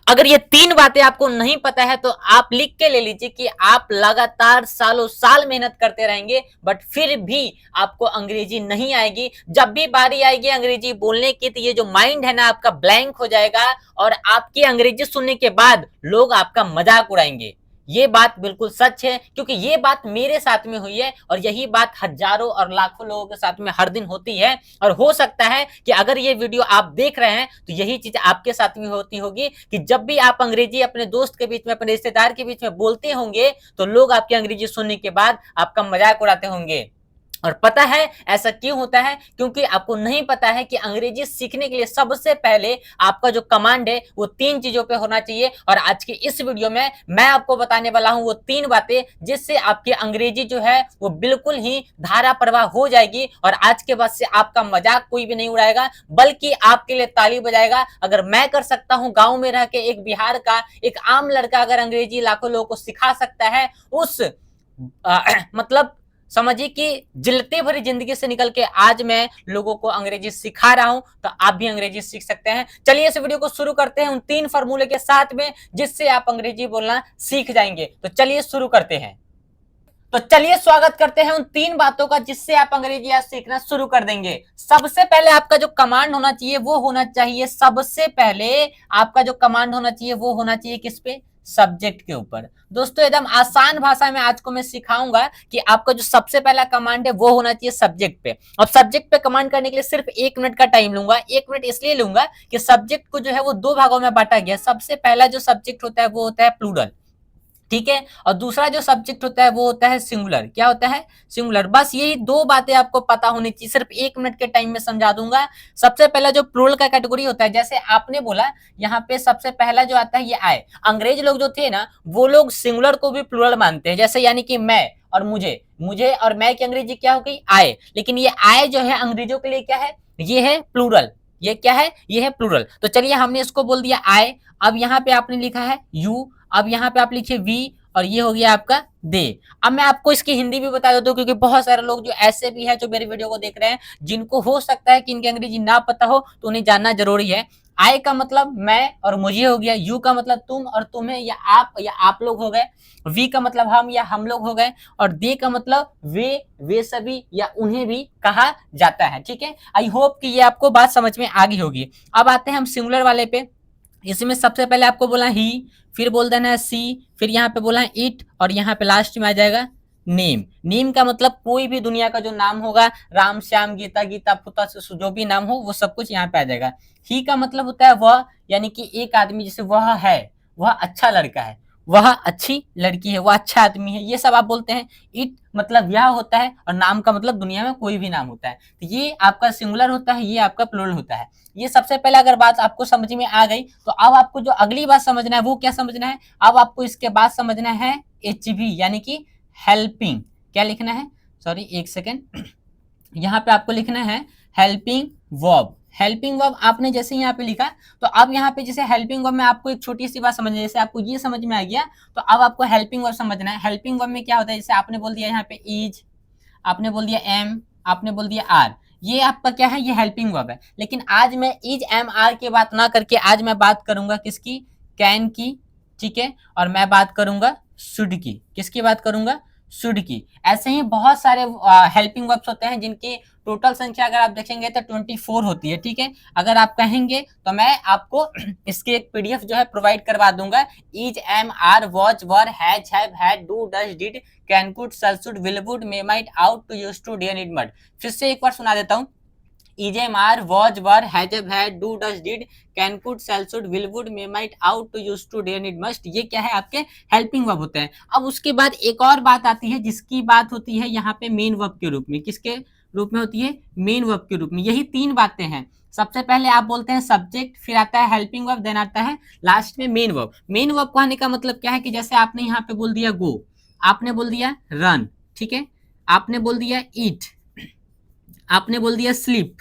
अगर ये तीन बातें आपको नहीं पता है तो आप लिख के ले लीजिए कि आप लगातार सालों साल मेहनत करते रहेंगे बट फिर भी आपको अंग्रेजी नहीं आएगी। जब भी बारी आएगी अंग्रेजी बोलने की तो ये जो माइंड है ना आपका ब्लैंक हो जाएगा और आपकी अंग्रेजी सुनने के बाद लोग आपका मजाक उड़ाएंगे। ये बात बिल्कुल सच है क्योंकि ये बात मेरे साथ में हुई है और यही बात हजारों और लाखों लोगों के साथ में हर दिन होती है। और हो सकता है कि अगर ये वीडियो आप देख रहे हैं तो यही चीज आपके साथ में होती होगी कि जब भी आप अंग्रेजी अपने दोस्त के बीच में अपने रिश्तेदार के बीच में बोलते होंगे तो लोग आपकी अंग्रेजी सुनने के बाद आपका मजाक उड़ाते होंगे। और पता है ऐसा क्यों होता है? क्योंकि आपको नहीं पता है कि अंग्रेजी सीखने के लिए सबसे पहले आपका जो कमांड है वो तीन चीजों पे होना चाहिए। और आज की इस वीडियो में मैं आपको बताने वाला हूं वो तीन बातें जिससे आपकी अंग्रेजी जो है वो बिल्कुल ही धारा प्रवाह हो जाएगी और आज के बाद से आपका मजाक कोई भी नहीं उड़ाएगा बल्कि आपके लिए ताली बजाएगा। अगर मैं कर सकता हूं गांव में रह के एक बिहार का एक आम लड़का अगर अंग्रेजी लाखों लोगों को सिखा सकता है उस मतलब समझिए कि जिलते भरी जिंदगी से निकल के आज मैं लोगों को अंग्रेजी सिखा रहा हूं तो आप भी अंग्रेजी सीख सकते हैं। चलिए इस वीडियो को शुरू करते हैं उन तीन फार्मूले के साथ में जिससे आप अंग्रेजी बोलना सीख जाएंगे। तो चलिए शुरू करते हैं। तो चलिए स्वागत करते हैं उन तीन बातों का जिससे आप अंग्रेजी आज सीखना शुरू कर देंगे। सबसे पहले आपका जो कमांड होना चाहिए वो होना चाहिए सबसे पहले आपका जो कमांड होना चाहिए वो होना चाहिए किस पे? सब्जेक्ट के ऊपर। दोस्तों एकदम आसान भाषा में आज को मैं सिखाऊंगा कि आपका जो सबसे पहला कमांड है वो होना चाहिए सब्जेक्ट पे। अब सब्जेक्ट पे कमांड करने के लिए सिर्फ 1 मिनट का टाइम लूंगा। 1 मिनट इसलिए लूंगा कि सब्जेक्ट को जो है वो दो भागों में बांटा गया। सबसे पहला जो सब्जेक्ट होता है वो होता है प्लूरल, ठीक है, और दूसरा जो सब्जेक्ट होता है वो होता है सिंगुलर। क्या होता है? सिंगुलर। बस यही दो बातें आपको पता होनी चाहिए। सिर्फ 1 मिनट के टाइम में समझा दूंगा। सबसे पहला जो प्लूरल का कैटेगरी होता है जैसे आपने बोला यहाँ पे सबसे पहला जो आता है ये आए। अंग्रेज लोग जो थे ना वो लोग सिंगुलर को भी प्लूरल मानते हैं। जैसे यानी कि मैं और मुझे, मुझे और मैं की अंग्रेजी क्या हो गई? आए। लेकिन ये आए जो है अंग्रेजों के लिए क्या है? ये है प्लूरल। ये क्या है? ये है प्लूरल। तो चलिए हमने इसको बोल दिया आए। अब यहाँ पे आपने लिखा है यू, अब यहाँ पे आप लिखिए वी और ये हो गया आपका दे। अब मैं आपको इसकी हिंदी भी बता देता हूँ क्योंकि बहुत सारे लोग जो ऐसे भी है जो मेरे वीडियो को देख रहे हैं जिनको हो सकता है कि इनकी अंग्रेजी ना पता हो तो उन्हें जानना जरूरी है। आई का मतलब मैं और मुझे हो गया, यू का मतलब तुम और तुम्हें या आप लोग हो गए, वी का मतलब हम या हम लोग हो गए और दे का मतलब वे सभी या उन्हें भी कहा जाता है। ठीक है, आई होप कि ये आपको बात समझ में आ गई होगी। अब आते हैं हम सिंगुलर वाले पे। इसमें सबसे पहले आपको बोला ही, फिर बोल देना है सी, फिर यहाँ पे बोला है इट और यहाँ पे लास्ट में आ जाएगा नेम। नेम का मतलब कोई भी दुनिया का जो नाम होगा, राम श्याम गीता गीता पुता जो भी नाम हो वो सब कुछ यहाँ पे आ जाएगा। ही का मतलब होता है वह, यानी कि एक आदमी जैसे वह है, वह अच्छा लड़का है, वह अच्छी लड़की है, वह अच्छा आदमी है, ये सब आप बोलते हैं। इट मतलब यह होता है और नाम का मतलब दुनिया में कोई भी नाम होता है। तो ये आपका सिंगुलर होता है, ये आपका प्लूरल होता है। ये सबसे पहले अगर बात आपको समझ में आ गई तो अब आपको जो अगली बात समझना है वो क्या समझना है? अब आपको इसके बाद समझना है HV यानी कि हेल्पिंग। क्या लिखना है? सॉरी एक सेकेंड, यहाँ पे आपको लिखना है हेल्पिंग वर्ब। हेल्पिंग वर्ब आपने जैसे यहाँ पे लिखा तो अब यहाँ पे जैसे हेल्पिंग वर्ब में आपको एक छोटी सी बात समझना है। जैसे आपको ये समझ में आ गया तो अब आपको हेल्पिंग वर्ब समझना है। हेल्पिंग वर्ब में क्या होता है? जैसे आपने बोल दिया यहाँ पे इज, आपने बोल दिया एम, आपने बोल दिया आर, ये आपका क्या है? ये हेल्पिंग वर्ब है। लेकिन आज मैं इज एम आर की बात ना करके आज मैं बात करूंगा किसकी? कैन की। ठीक है, और मैं बात करूंगा शुड की। किसकी बात करूंगा? शुड की। ऐसे ही बहुत सारे हेल्पिंग वर्ब्स होते हैं जिनकी टोटल संख्या अगर आप देखेंगे तो 24 होती है। ठीक है, अगर आप कहेंगे तो मैं आपको इसकी एक PDF जो है प्रोवाइड करवा दूंगा। Is am are was were has have had do does did can could shall should will would may might ought to used to dare need must. फिर से एक बार सुना देता हूँ। Is am are was were has have had do does did can could shall should will would may might ought to used to dare need must. ये क्या है? आपके हेल्पिंग वर्ब होते हैं। अब उसके बाद एक और बात आती है जिसकी बात होती है यहाँ पे मेन वर्ब के रूप में। किसके रूप में होती है? मेन वर्ब के रूप में। यही तीन बातें हैं। सबसे पहले आप बोलते हैं सब्जेक्ट, फिर आता है हेल्पिंग वर्ब, देन आता है लास्ट में मेन वर्ब। मेन वर्ब को आने का मतलब क्या है कि जैसे आपने यहाँ पे बोल दिया गो, आपने बोल दिया रन, ठीक है, आपने बोल दिया ईट, आपने बोल दिया स्लीप।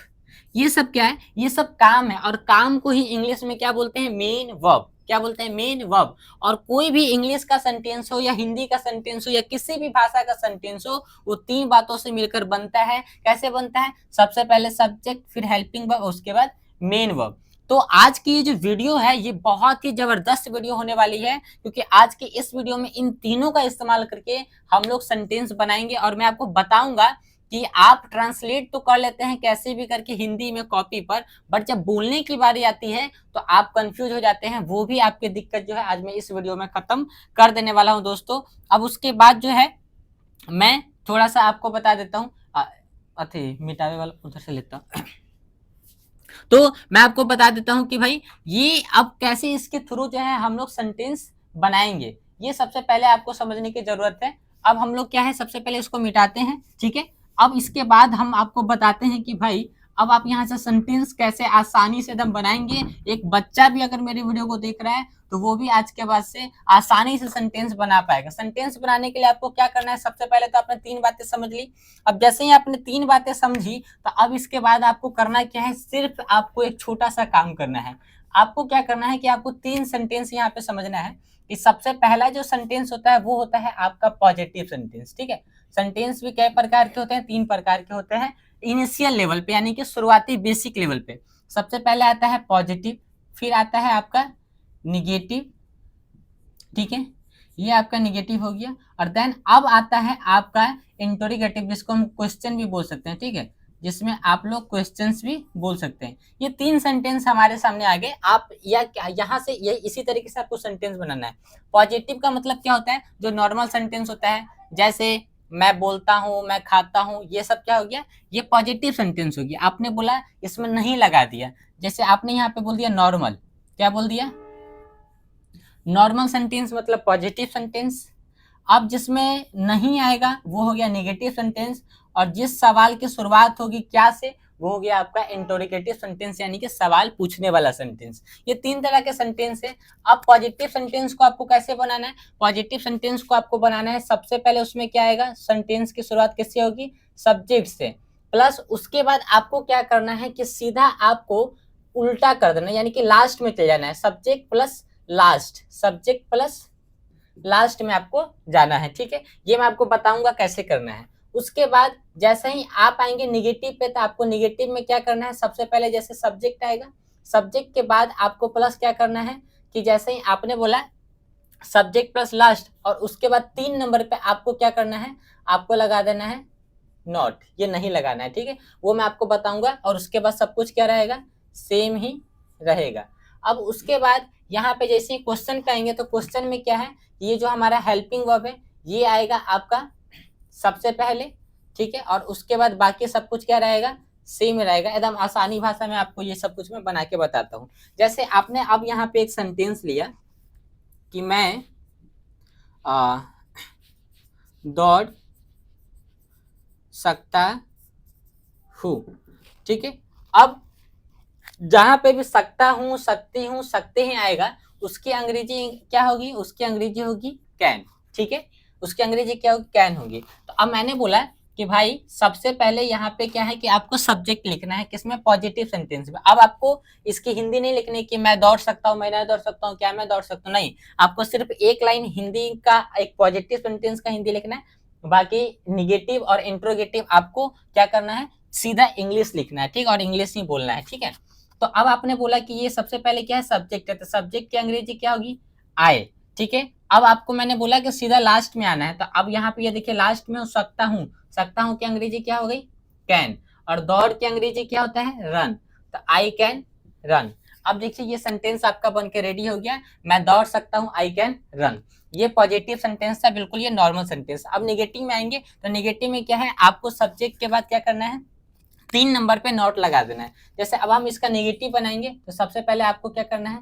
ये सब क्या है? ये सब काम है और काम को ही इंग्लिश में क्या बोलते हैं? Main verb. क्या बोलते हैं? Main verb. और कोई भी इंग्लिश का सेंटेंस हो या हिंदी का सेंटेंस हो या किसी भी भाषा का सेंटेंस हो वो तीन बातों से मिलकर बनता है। कैसे बनता है? सबसे पहले सब्जेक्ट, फिर हेल्पिंग वर्ब, उसके बाद मेन वर्ब। तो आज की ये जो वीडियो है ये बहुत ही जबरदस्त वीडियो होने वाली है, क्योंकि आज की इस वीडियो में इन तीनों का इस्तेमाल करके हम लोग सेंटेंस बनाएंगे और मैं आपको बताऊंगा कि आप ट्रांसलेट तो कर लेते हैं कैसे भी करके हिंदी में कॉपी पर, बट जब बोलने की बारी आती है तो आप कंफ्यूज हो जाते हैं। वो भी आपकी दिक्कत जो है आज मैं इस वीडियो में खत्म कर देने वाला हूं दोस्तों। अब उसके बाद जो है मैं थोड़ा सा आपको बता देता हूँ, अथी मिटावे वाला उधर से लेता हूँ। तो मैं आपको बता देता हूं कि भाई ये अब कैसे इसके थ्रू जो है हम लोग सेंटेंस बनाएंगे, ये सबसे पहले आपको समझने की जरूरत है। अब हम लोग क्या है, सबसे पहले इसको मिटाते हैं, ठीक है। अब इसके बाद हम आपको बताते हैं कि भाई अब आप यहाँ से सेंटेंस कैसे आसानी से एकदम बनाएंगे। एक बच्चा भी अगर मेरी वीडियो को देख रहा है तो वो भी आज के बाद से आसानी से सेंटेंस बना पाएगा। सेंटेंस बनाने के लिए आपको क्या करना है, सबसे पहले तो आपने 3 बातें समझ ली। अब जैसे ही आपने 3 बातें समझी तो अब इसके बाद आपको करना क्या है, सिर्फ आपको एक छोटा सा काम करना है। आपको क्या करना है कि आपको 3 सेंटेंस यहाँ पे समझना है कि सबसे पहला जो सेंटेंस होता है वो होता है आपका पॉजिटिव सेंटेंस, ठीक है। सेंटेंस भी कई प्रकार के होते हैं, 3 प्रकार के होते हैं। इनिशियल लेवल पे यानी कि शुरुआती बेसिक लेवल पे सबसे पहले आता है पॉजिटिव, फिर आता है आपका निगेटिव, ठीक है, ये आपका निगेटिव हो गया। और देन अब आता है आपका इंटरोगेटिव, जिसको हम क्वेश्चन भी बोल सकते हैं, ठीक है, जिसमें आप लोग क्वेश्चंस भी बोल सकते हैं। ये 3 सेंटेंस हमारे सामने आ गए। आप या यहाँ से ये इसी तरीके से आपको सेंटेंस बनाना है। पॉजिटिव का मतलब क्या होता है, जो नॉर्मल सेंटेंस होता है, जैसे मैं बोलता हूँ, मैं खाता हूँ, ये सब क्या हो गया, ये पॉजिटिव सेंटेंस हो गया। आपने बोला इसमें नहीं लगा दिया, जैसे आपने यहाँ पे बोल दिया नॉर्मल, क्या बोल दिया, नॉर्मल सेंटेंस मतलब पॉजिटिव सेंटेंस। अब जिसमें नहीं आएगा वो हो गया नेगेटिव सेंटेंस, और जिस सवाल की शुरुआत होगी क्या से, वो हो गया आपका इंटरोगेटिव सेंटेंस, यानी कि सवाल पूछने वाला सेंटेंस। ये 3 तरह के सेंटेंस है। अब पॉजिटिव सेंटेंस को आपको कैसे बनाना है, पॉजिटिव सेंटेंस को आपको बनाना है, सबसे पहले उसमें क्या आएगा, सेंटेंस की शुरुआत किससे होगी, सब्जेक्ट से, प्लस उसके बाद आपको क्या करना है कि सीधा आपको उल्टा कर देना, यानी कि लास्ट में चले जाना है, subject plus last, subject plus last में आपको जाना है, ठीक है। ये मैं आपको बताऊंगा कैसे करना है। उसके बाद जैसे ही आप आएंगे निगेटिव पे, तो आपको निगेटिव में क्या करना है, सबसे पहले जैसे सब्जेक्ट आएगा, सब्जेक्ट के बाद आपको प्लस क्या करना है कि जैसे ही आपने बोला सब्जेक्ट प्लस लास्ट, और उसके बाद 3 नंबर पे आपको क्या करना है, आपको लगा देना है नॉट, ये नहीं लगाना है, ठीक है। वो मैं आपको बताऊंगा। और उसके बाद सब कुछ क्या रहेगा, सेम ही रहेगा। अब उसके बाद यहाँ पे जैसे क्वेश्चन पे आएंगे तो क्वेश्चन में क्या है, ये जो हमारा हेल्पिंग वर्ब है ये आएगा आपका सबसे पहले, ठीक है। और उसके बाद बाकी सब कुछ क्या रहेगा, सेम रहेगा। एकदम आसानी भाषा में आपको ये सब कुछ मैं बना के बताता हूँ। जैसे आपने अब यहाँ पे एक सेंटेंस लिया कि मैं दौड़ सकता हूँ, ठीक है। अब जहां पे भी सकता हूं, सकती हूं, सकते हैं आएगा, उसकी अंग्रेजी क्या होगी, उसकी अंग्रेजी होगी कैन, ठीक है। उसकी अंग्रेजी क्या होगी, कैन होगी। तो अब मैंने बोला कि भाई सबसे पहले यहाँ पे क्या है कि आपको सब्जेक्ट लिखना है, किसमें, पॉजिटिव सेंटेंस में। अब आपको इसकी हिंदी नहीं लिखनी कि मैं दौड़ सकता हूँ, मैं नहीं दौड़ सकता हूँ, क्या मैं दौड़ सकता हूँ, नहीं। आपको सिर्फ एक लाइन हिंदी का, एक पॉजिटिव सेंटेंस का हिंदी लिखना है, बाकी निगेटिव और इंट्रोगेटिव आपको क्या करना है, सीधा इंग्लिश लिखना है, ठीक, और इंग्लिश ही बोलना है, ठीक है। तो अब आपने बोला कि ये सबसे पहले क्या है, सब्जेक्ट है, तो सब्जेक्ट की अंग्रेजी क्या होगी, आई, ठीक है। अब आपको मैंने बोला कि सीधा लास्ट में आना है, तो अब यहाँ पे ये देखिए लास्ट में सकता हूँ, सकता हूँ की अंग्रेजी क्या हो गई, कैन, और दौड़ की अंग्रेजी क्या होता है, रन, तो आई कैन रन। अब देखिए ये सेंटेंस आपका बन के रेडी हो गया, मैं दौड़ सकता हूँ, आई कैन रन। ये पॉजिटिव सेंटेंस था, बिल्कुल ये नॉर्मल सेंटेंस। अब नेगेटिव में आएंगे तो नेगेटिव में क्या है, आपको सब्जेक्ट के बाद क्या करना है, 3 नंबर पे नॉट लगा देना है। जैसे अब हम इसका नेगेटिव बनाएंगे तो सबसे पहले आपको क्या करना है,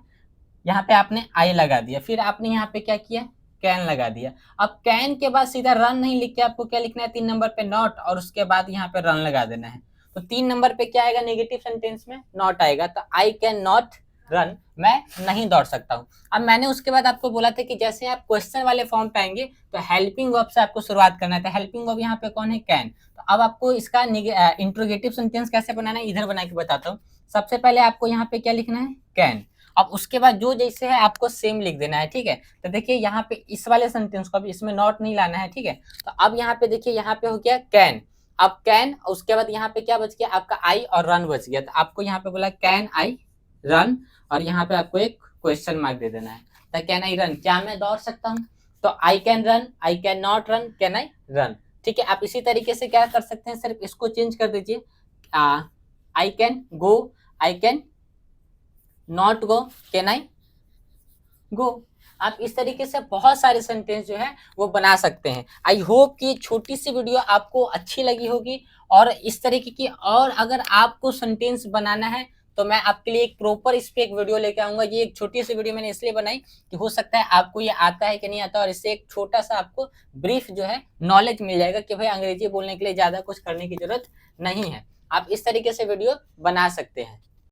यहाँ पे आपने आई लगा दिया, फिर आपने यहाँ पे क्या किया, कैन लगा दिया। अब कैन के बाद सीधा रन नहीं लिख के आपको क्या लिखना है, 3 नंबर पे नॉट, और उसके बाद यहाँ पे रन लगा देना है। तो 3 नंबर पे क्या आएगा नेगेटिव सेंटेंस में, नॉट आएगा, तो आई कैन नॉट रन, मैं नहीं दौड़ सकता हूँ। अब मैंने उसके बाद आपको बोला था कि जैसे आप क्वेश्चन वाले फॉर्म पे आएंगे तो हेल्पिंग वर्ब से आपको शुरुआत करना है। तो हेल्पिंग वर्ब यहाँ पे कौन है, कैन। तो अब आपको इसका इंट्रोगेटिव सेंटेंस कैसे बनाना है, इधर बना के बताता हूँ। सबसे पहले आपको यहाँ पे क्या लिखना है, कैन। अब उसके बाद जो जैसे है आपको सेम लिख देना है, ठीक है। तो देखिए यहाँ पे इस वाले सेंटेंस को, अब इसमें नॉट नहीं लाना है, ठीक है। तो अब यहाँ पे देखिए यहाँ पे हो गया कैन, अब कैन, उसके बाद यहाँ पे क्या बच गया आपका आई, और रन बच गया। तो आपको यहाँ पे बोला कैन आई रन, और यहाँ पे आपको एक क्वेश्चन मार्क दे देना है। तो कैन आई रन, क्या मैं दौड़ सकता हूँ? तो I can run, I can not run, can I run. ठीक है, आप इसी तरीके से क्या कर सकते हैं, सिर्फ इसको चेंज कर दीजिए, I can go, I can not go, can I go. आप इस तरीके से बहुत सारे सेंटेंस जो है वो बना सकते हैं। आई होप कि छोटी सी वीडियो आपको अच्छी लगी होगी, और इस तरीके की और अगर आपको सेंटेंस बनाना है तो मैं आपके लिए एक प्रॉपर इस पे एक वीडियो लेके आऊंगा। ये एक छोटी सी वीडियो मैंने इसलिए बनाई कि हो सकता है आपको ये आता है कि नहीं आता, और इससे एक छोटा सा आपको ब्रीफ जो है नॉलेज मिल जाएगा कि भाई अंग्रेजी बोलने के लिए ज्यादा कुछ करने की जरूरत नहीं है। आप इस तरीके से वीडियो बना सकते हैं।